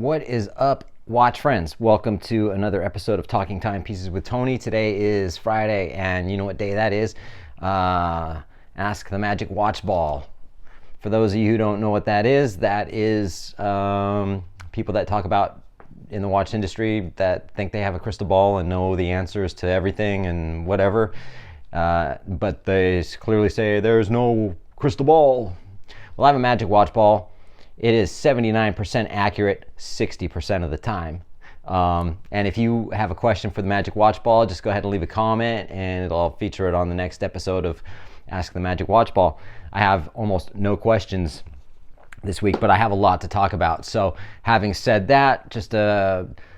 What is up, watch friends? Welcome to another episode of Talking Timepieces with Tony. Today is Friday, and you know what day that is? Ask the Magic Watch Ball. For those of you who don't know what that is people that talk about in the watch industry that think they have a crystal ball and know the answers to everything and whatever, but they clearly say there's no crystal ball. Well, I have a Magic Watch Ball. It is 79% accurate 60% of the time. And if you have a question for the Magic Watch Ball, just go ahead and leave a comment and I'll feature it on the next episode of Ask the Magic Watch Ball. I have almost no questions this week, but I have a lot to talk about. So having said that, just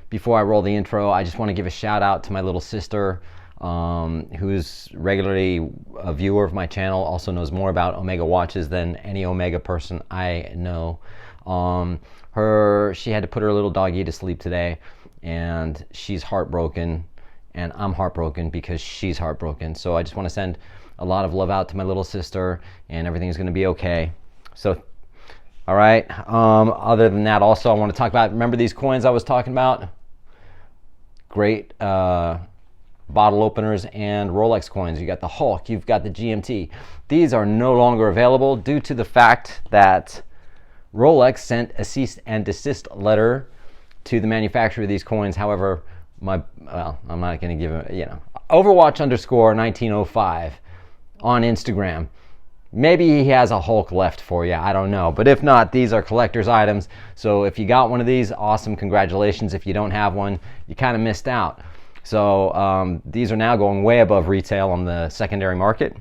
before I roll the intro, I just want to give a shout out to my little sister, who's regularly a viewer of my channel, also knows more about Omega watches than any Omega person I know. She had to put her little doggy to sleep today, and she's heartbroken, and I'm heartbroken because she's heartbroken. So I just want to send a lot of love out to my little sister, and everything's going to be okay. So, all right. Other than that, also I want to talk about, remember these coins I was talking about? Great bottle openers and Rolex coins. You got the Hulk, you've got the GMT. These are no longer available due to the fact that Rolex sent a cease and desist letter to the manufacturer of these coins. However, I'm not going to give it, Overwatch _1905 on Instagram. Maybe he has a Hulk left for you, I don't know. But if not, these are collector's items. So if you got one of these, awesome, congratulations. If you don't have one, you kind of missed out. So these are now going way above retail on the secondary market.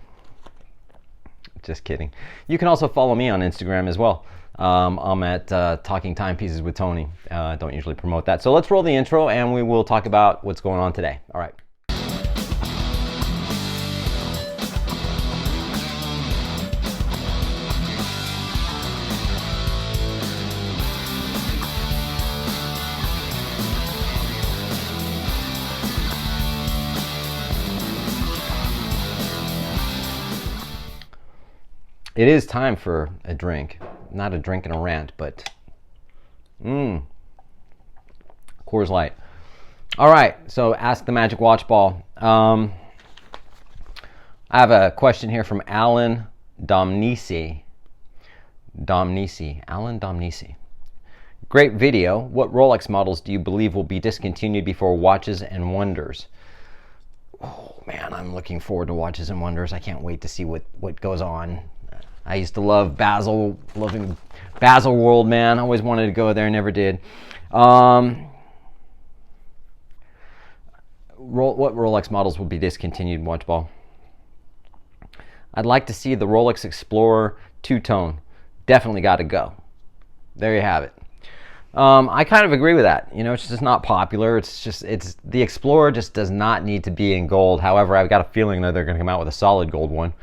Just kidding. You can also follow me on Instagram as well. I'm at Talking Timepieces with Tony. Don't usually promote that. So let's roll the intro and we will talk about what's going on today. All right. It is time for a drink. Not a drink and a rant, but Coors Light. All right, so Ask the Magic Watch Ball. I have a question here from Alan Domnisi. Alan Domnisi. Great video. What Rolex models do you believe will be discontinued before Watches and Wonders? Oh man, I'm looking forward to Watches and Wonders. I can't wait to see what goes on. I used to love loving Basel World, man. I always wanted to go there, never did. What Rolex models will be discontinued, Watch Ball? I'd like to see the Rolex Explorer two-tone. Definitely got to go. There you have it. I kind of agree with that. It's just not popular. The Explorer just does not need to be in gold. However, I've got a feeling that they're going to come out with a solid gold one.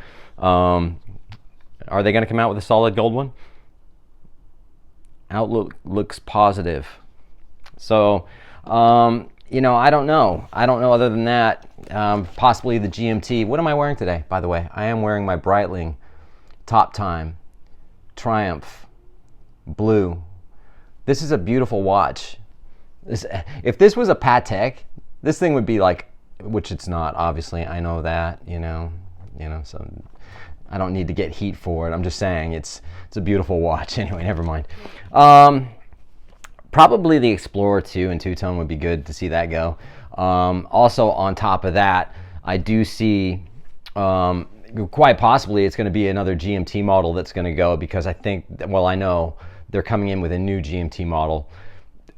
Are they going to come out with a solid gold one? Outlook looks positive. So, I don't know. I don't know other than that. Possibly the GMT. What am I wearing today, by the way? I am wearing my Breitling Top Time Triumph Blue. This is a beautiful watch. If this was a Patek, this thing would be like, which it's not, obviously. I know that, so I don't need to get heat for it. I'm just saying it's a beautiful watch. Anyway, never mind. Probably the Explorer 2 and two-tone would be good to see that go. Also, on top of that, I do see quite possibly it's going to be another GMT model that's going to go, because I know they're coming in with a new GMT model.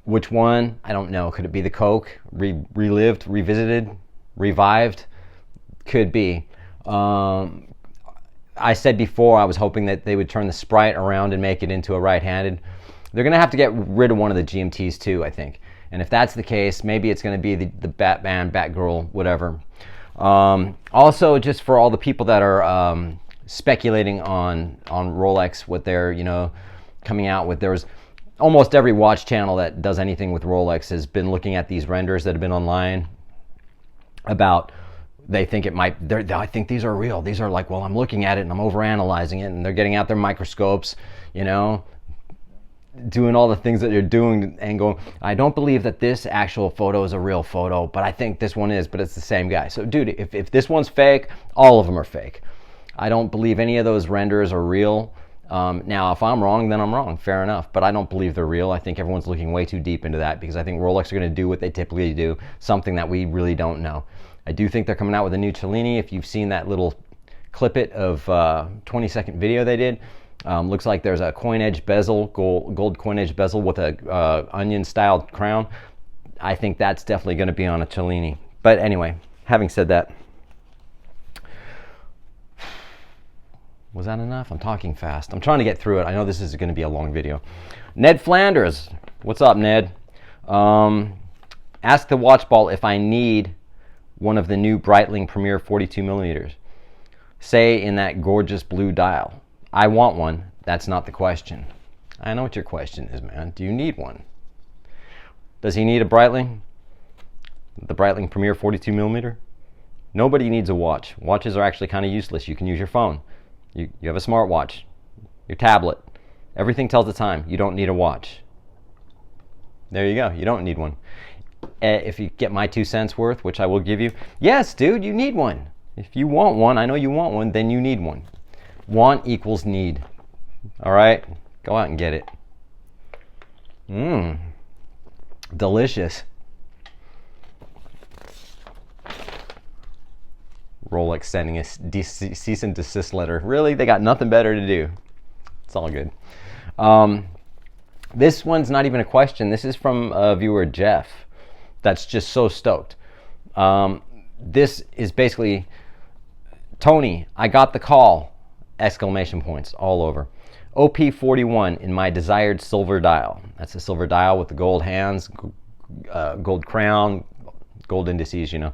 Which one? I don't know. Could it be the Coke? Relived, revisited, revived? Could be. I said before I was hoping that they would turn the Sprite around and make it into a right-handed. They're going to have to get rid of one of the GMTs too, I think. And if that's the case, maybe it's going to be the Batman, Batgirl, whatever. Also, just for all the people that are speculating on Rolex, what they're coming out with, there's almost every watch channel that does anything with Rolex has been looking at these renders that have been online about. They think I think these are real. These are like, well, I'm looking at it and I'm overanalyzing it, and they're getting out their microscopes, doing all the things that you're doing and going, I don't believe that this actual photo is a real photo, but I think this one is, but it's the same guy. So dude, if this one's fake, all of them are fake. I don't believe any of those renders are real. Now, if I'm wrong, then I'm wrong. Fair enough. But I don't believe they're real. I think everyone's looking way too deep into that because I think Rolex are going to do what they typically do, something that we really don't know. I do think they're coming out with a new Cellini. If you've seen that little clip it of 20-second video they did, looks like there's a coin edge bezel, gold coin edge bezel with a onion-styled crown. I think that's definitely going to be on a Cellini. But anyway, having said that, was that enough? I'm talking fast. I'm trying to get through it. I know this is going to be a long video. Ned Flanders. What's up, Ned? Ask the watch ball if I need one of the new Breitling Premier 42 millimeters. Say in that gorgeous blue dial. I want one. That's not the question. I know what your question is, man. Do you need one? Does he need a Breitling? The Breitling Premier 42 millimeter? Nobody needs a watch. Watches are actually kind of useless. You can use your phone. You have a smartwatch, your tablet. Everything tells the time. You don't need a watch. There you go. You don't need one. If you get my 2 cents worth, which I will give you, yes, dude, you need one. If you want one, I know you want one, then you need one. Want equals need. All right? Go out and get it. Delicious. Rolex sending a cease and desist letter. Really? They got nothing better to do. It's all good. This one's not even a question. This is from viewer Jeff that's just so stoked. This is basically, Tony, I got the call! Exclamation points all over. OP41 in my desired silver dial. That's a silver dial with the gold hands, gold crown, gold indices, you know.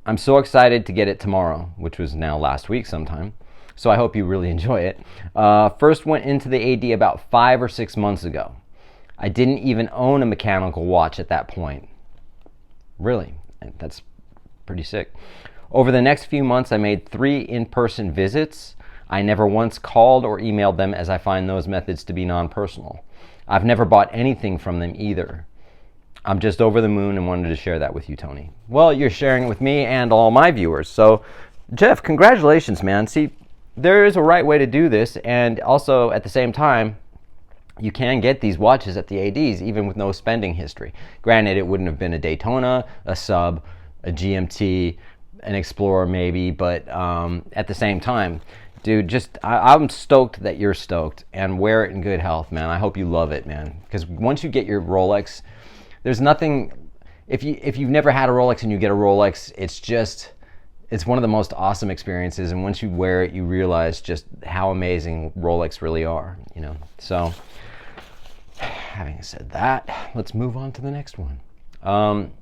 I'm so excited to get it tomorrow, which was now last week sometime. So I hope you really enjoy it. First went into the AD about 5 or 6 months ago. I didn't even own a mechanical watch at that point. Really, that's pretty sick. Over the next few months, I made 3 in-person visits. I never once called or emailed them as I find those methods to be non-personal. I've never bought anything from them either. I'm just over the moon and wanted to share that with you, Tony. Well, you're sharing it with me and all my viewers. So, Jeff, congratulations, man. See, there is a right way to do this, and also at the same time, you can get these watches at the ADs even with no spending history. Granted, it wouldn't have been a Daytona, a Sub, a GMT, an Explorer maybe, but at the same time, dude, I'm stoked that you're stoked, and wear it in good health, man. I hope you love it, man. Because once you get your Rolex, there's nothing, if you've never had a Rolex and you get a Rolex, it's one of the most awesome experiences, and once you wear it, you realize just how amazing Rolex really are, you know. So, having said that, let's move on to the next one.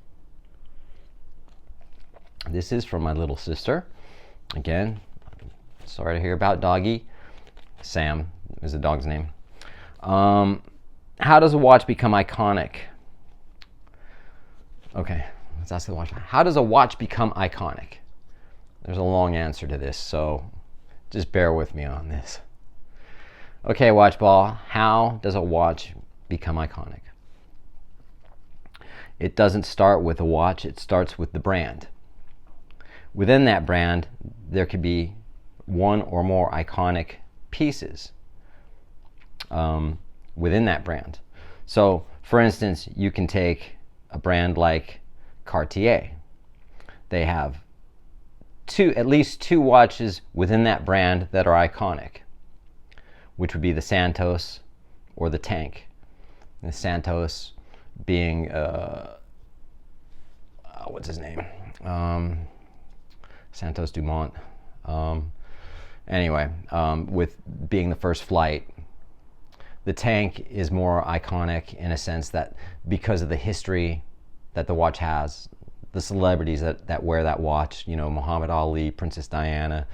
This is from my little sister. Again, sorry to hear about Doggy. Sam is the dog's name. How does a watch become iconic? Okay, let's ask the watch. How does a watch become iconic? There's a long answer to this, so just bear with me on this. Okay, watch ball. How does a watch become iconic? It doesn't start with a watch, it starts with the brand. Within that brand, there could be one or more iconic pieces within that brand. So, for instance, you can take a brand like Cartier. They have at least two watches within that brand that are iconic, which would be the Santos or the Tank. And the Santos being, what's his name? Santos Dumont. Anyway, with being the first flight. The Tank is more iconic in a sense that because of the history that the watch has, the celebrities that wear that watch, you know, Muhammad Ali, Princess Diana,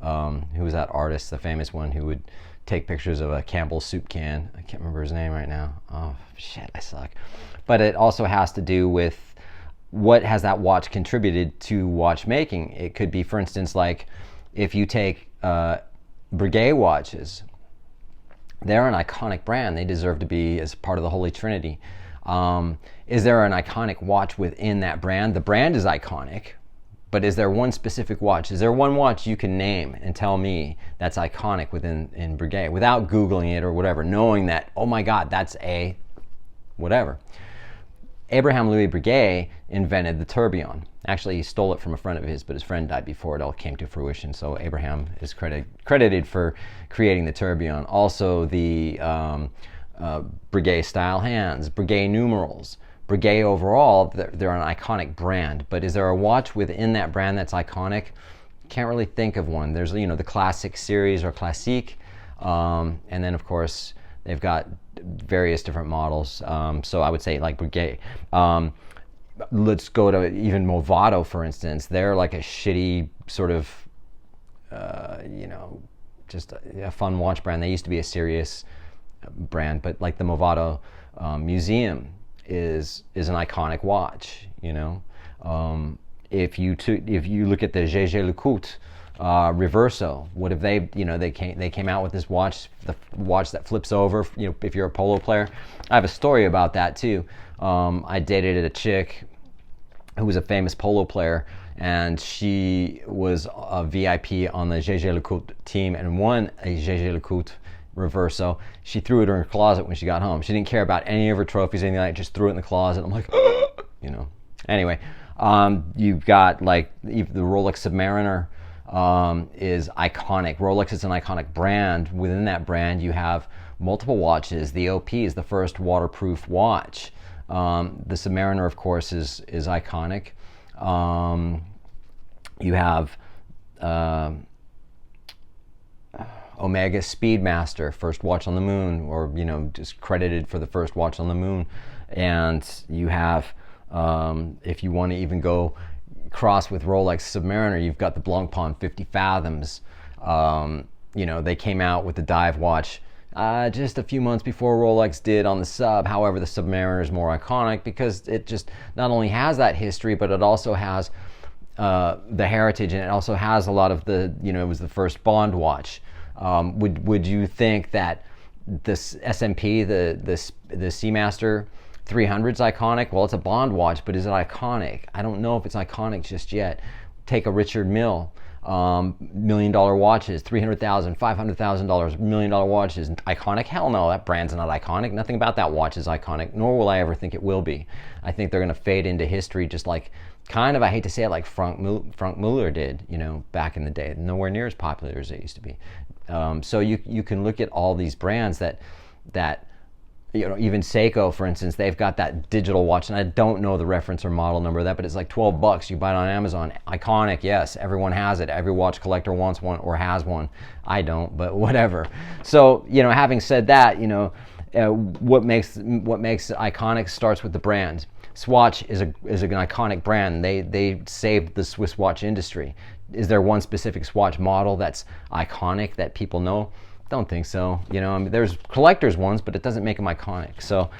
who was that artist, the famous one who would take pictures of a Campbell's soup can. I can't remember his name right now. Oh, shit, I suck. But it also has to do with what has that watch contributed to watchmaking. It could be, for instance, like if you take Breguet watches, they're an iconic brand. They deserve to be as part of the Holy Trinity. Is there an iconic watch within that brand? The brand is iconic, but is there one specific watch? Is there one watch you can name and tell me that's iconic within Breguet without Googling it or whatever, knowing that, oh my God, that's a whatever. Abraham Louis Breguet invented the tourbillon. Actually, he stole it from a friend of his, but his friend died before it all came to fruition. So Abraham is credited for creating the tourbillon. Also, the Breguet style hands, Breguet numerals, Breguet overall. They're an iconic brand. But is there a watch within that brand that's iconic? Can't really think of one. There's the classic series or classique, and then of course they've got various different models. So I would say like Breguet. Let's go to even Movado, for instance. They're like a shitty sort of, just a fun watch brand. They used to be a serious brand, but like the Movado Museum is an iconic watch. If you look at the Jaeger-LeCoultre Reverso, what have they? They came out with this watch, the watch that flips over. If you're a polo player, I have a story about that too. I dated a chick who was a famous polo player, and she was a VIP on the Jaeger-LeCoultre team and won a Jaeger-LeCoultre Reverso. She threw it in her closet when she got home. She didn't care about any of her trophies, anything like that. Just threw it in the closet. I'm like, Anyway, you've got like the Rolex Submariner. Is iconic. Rolex is an iconic brand. Within that brand, you have multiple watches. The OP is the first waterproof watch. The Submariner, of course, is iconic. You have Omega Speedmaster, first watch on the moon, or just credited for the first watch on the moon. And you have, if you want to even go cross with Rolex Submariner, you've got the Blancpain 50 Fathoms. They came out with the dive watch just a few months before Rolex did on the Sub. However, the Submariner is more iconic because it just not only has that history, but it also has the heritage, and it also has a lot of the, it was the first Bond watch. Would you think that this SMP, the Seamaster 300's iconic? Well, it's a Bond watch, but is it iconic? I don't know if it's iconic just yet. Take a Richard Mille, $1 million watches, $300,000, $500,000, $1 million watches. Iconic? Hell no, that brand's not iconic. Nothing about that watch is iconic, nor will I ever think it will be. I think they're going to fade into history just like, kind of, I hate to say it, like Frank Muller did, back in the day. Nowhere near as popular as it used to be. So you can look at all these brands that even Seiko, for instance, they've got that digital watch, and I don't know the reference or model number of that, but it's like $12. You buy it on Amazon. Iconic, yes, everyone has it. Every watch collector wants one or has one. I don't, but whatever. So, having said that, what makes it iconic starts with the brand. Swatch is an iconic brand. They saved the Swiss watch industry. Is there one specific Swatch model that's iconic that people know? Don't think so. There's collectors ones, but it doesn't make them iconic. So,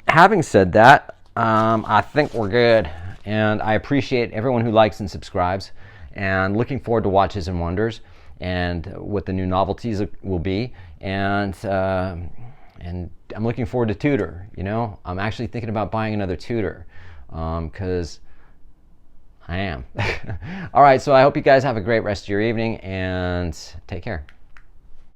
having said that, I think we're good. And I appreciate everyone who likes and subscribes. And looking forward to Watches and Wonders and what the new novelties will be. And I'm looking forward to Tudor. I'm actually thinking about buying another Tudor because I am. All right, so I hope you guys have a great rest of your evening and take care.